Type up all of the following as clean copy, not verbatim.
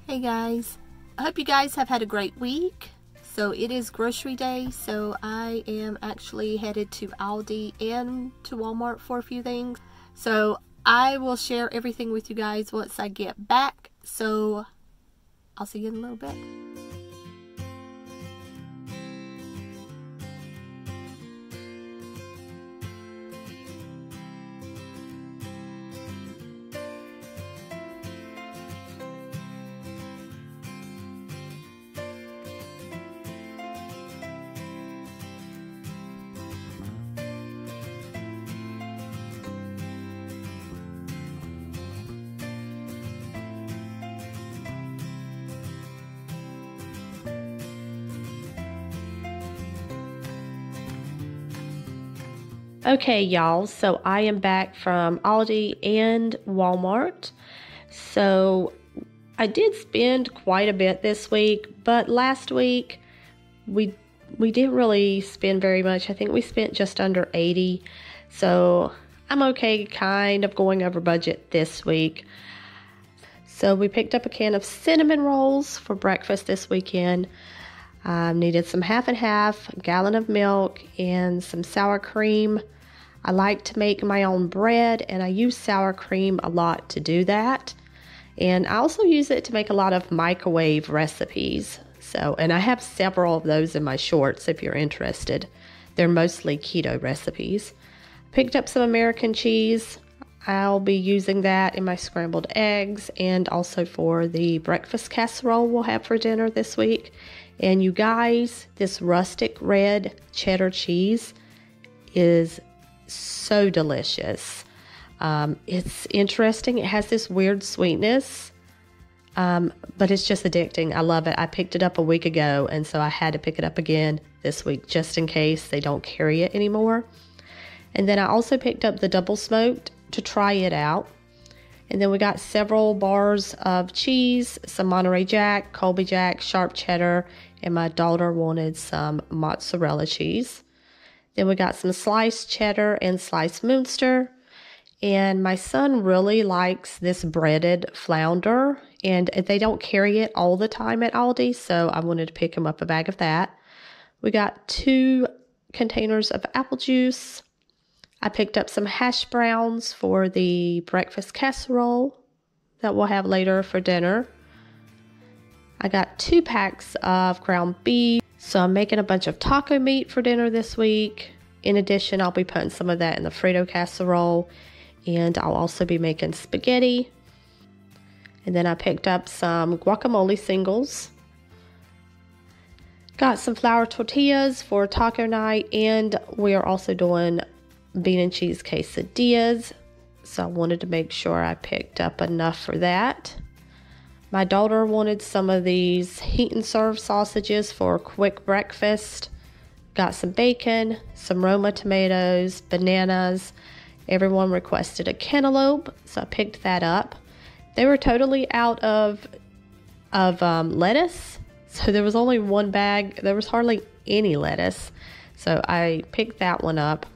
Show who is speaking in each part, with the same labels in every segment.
Speaker 1: Hey guys, I hope you guys have had a great week. So it is grocery day, so I am actually headed to Aldi and to Walmart for a few things. So I will share everything with you guys once I get back. So I'll see you in a little bit.
Speaker 2: Okay, y'all, so I am back from Aldi and Walmart. So I did spend quite a bit this week, but last week we didn't really spend very much. I think we spent just under 80. So I'm okay kind of going over budget this week. So we picked up a can of cinnamon rolls for breakfast this weekend. Needed some half and half, a gallon of milk, and some sour cream. I like to make my own bread, and I use sour cream a lot to do that. And I also use it to make a lot of microwave recipes. And I have several of those in my shorts if you're interested. They're mostly keto recipes. Picked up some American cheese. I'll be using that in my scrambled eggs and also for the breakfast casserole we'll have for dinner this week. And you guys, this rustic red cheddar cheese is so delicious. It's interesting. It has this weird sweetness, but it's just addicting. I love it. I picked it up a week ago, and so I had to pick it up again this week just in case they don't carry it anymore. And then I also picked up the double smoked to try it out. And then we got several bars of cheese, some Monterey Jack, Colby Jack, sharp cheddar, and my daughter wanted some mozzarella cheese. Then we got some sliced cheddar and sliced Munster. And my son really likes this breaded flounder, and they don't carry it all the time at Aldi, so I wanted to pick him up a bag of that. We got 2 containers of apple juice. I picked up some hash browns for the breakfast casserole that we'll have later for dinner. I got 2 packs of ground beef. So I'm making a bunch of taco meat for dinner this week. In addition, I'll be putting some of that in the Frito casserole. And I'll also be making spaghetti. And then I picked up some guacamole singles. Got some flour tortillas for taco night. And we are also doing bean and cheese quesadillas. So I wanted to make sure I picked up enough for that. My daughter wanted some of these heat and serve sausages for a quick breakfast. Got some bacon, some Roma tomatoes, bananas. Everyone requested a cantaloupe, so I picked that up. They were totally out of lettuce, so there was only one bag. There was hardly any lettuce, so I picked that one up.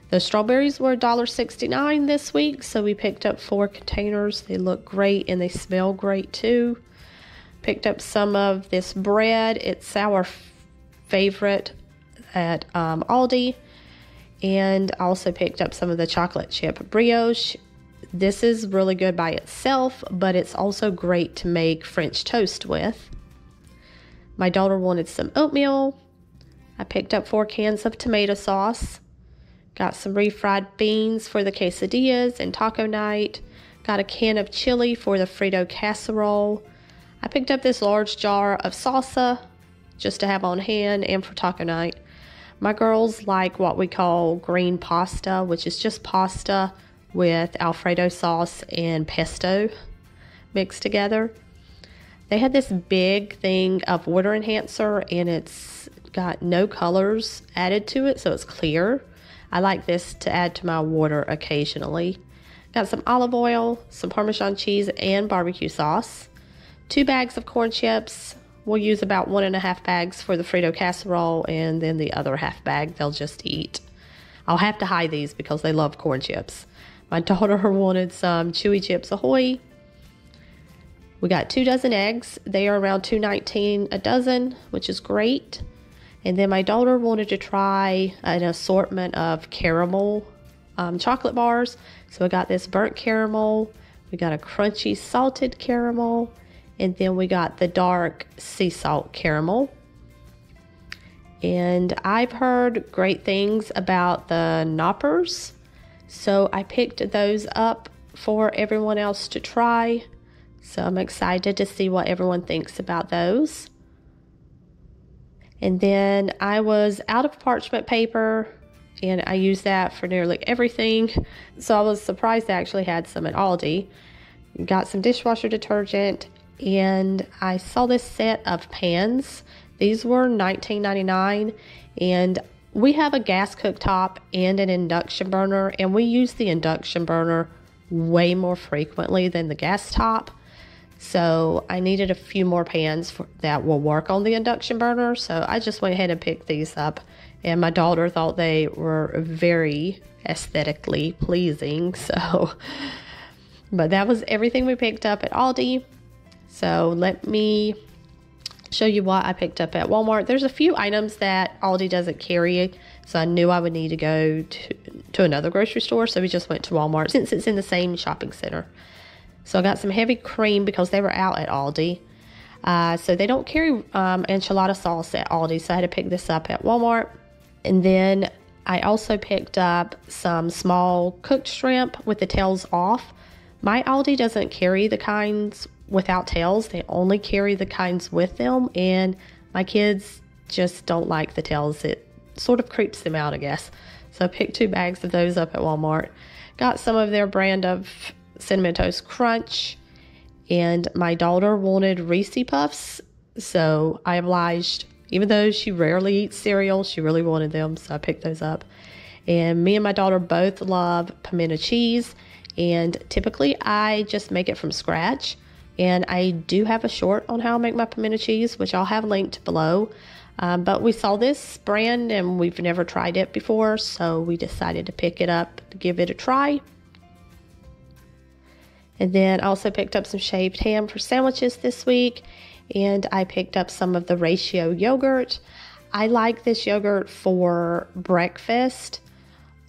Speaker 2: The strawberries were $1.69 this week, so we picked up 4 containers. They look great and they smell great too. Picked up some of this bread. It's our favorite at Aldi. And also picked up some of the chocolate chip brioche. This is really good by itself, but it's also great to make French toast with. My daughter wanted some oatmeal. I picked up 4 cans of tomato sauce. Got some refried beans for the quesadillas and taco night. Got a can of chili for the Frito casserole. I picked up this large jar of salsa just to have on hand and for taco night. My girls like what we call green pasta, which is just pasta with Alfredo sauce and pesto mixed together. They had this big thing of water enhancer, and it's got no colors added to it, so it's clear. I like this to add to my water occasionally. Got some olive oil, some Parmesan cheese, and barbecue sauce. 2 bags of corn chips. We'll use about 1.5 bags for the Frito casserole, and then the other half bag they'll just eat. I'll have to hide these because they love corn chips. My daughter wanted some Chewy Chips Ahoy. We got 2 dozen eggs. They are around $2.19 a dozen, which is great. And then my daughter wanted to try an assortment of caramel chocolate bars. So I got this burnt caramel, we got a crunchy salted caramel, and then we got the dark sea salt caramel. And I've heard great things about the knoppers, so I picked those up for everyone else to try. So I'm excited to see what everyone thinks about those. And then I was out of parchment paper, and I use that for nearly everything. So I was surprised I actually had some at Aldi. Got some dishwasher detergent, and I saw this set of pans. These were $19.99, and we have a gas cooktop and an induction burner, and we use the induction burner way more frequently than the gas top. So I needed a few more pans that will work on the induction burner, so I just went ahead and picked these up. And my daughter thought they were very aesthetically pleasing. But that was everything we picked up at Aldi. So let me show you what I picked up at Walmart. There's a few items that Aldi doesn't carry, so I knew I would need to go to another grocery store, so we just went to Walmart since it's in the same shopping center. So I got some heavy cream because they were out at Aldi. So they don't carry enchilada sauce at Aldi, so I had to pick this up at Walmart. And then I also picked up some small cooked shrimp with the tails off. My Aldi doesn't carry the kinds without tails. They only carry the kinds with them, and my kids just don't like the tails. It sort of creeps them out, I guess. So I picked 2 bags of those up at Walmart. Got some of their brand of Cinnamon Toast Crunch, and my daughter wanted Reese Puffs, so I obliged. Even though she rarely eats cereal, she really wanted them, so I picked those up. And me and my daughter both love pimento cheese, and typically I just make it from scratch. And I do have a short on how I make my pimento cheese, which I'll have linked below. But we saw this brand and we've never tried it before, so we decided to pick it up to give it a try. And then I also picked up some shaved ham for sandwiches this week, and I picked up some of the Ratio yogurt. I like this yogurt for breakfast,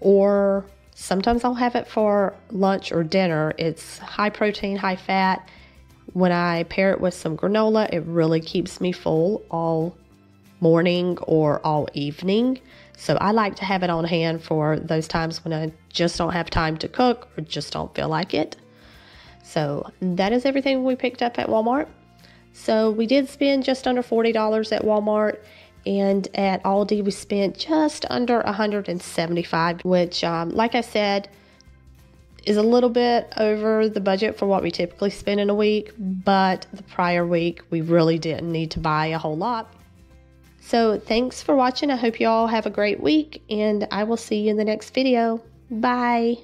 Speaker 2: or sometimes I'll have it for lunch or dinner. It's high protein, high fat. When I pair it with some granola, it really keeps me full all morning or all evening. So I like to have it on hand for those times when I just don't have time to cook or just don't feel like it. So that is everything we picked up at Walmart. So we did spend just under $40 at Walmart, and at Aldi we spent just under $175, which like I said, is a little bit over the budget for what we typically spend in a week, but the prior week we really didn't need to buy a whole lot. So thanks for watching. I hope you all have a great week, and I will see you in the next video. Bye.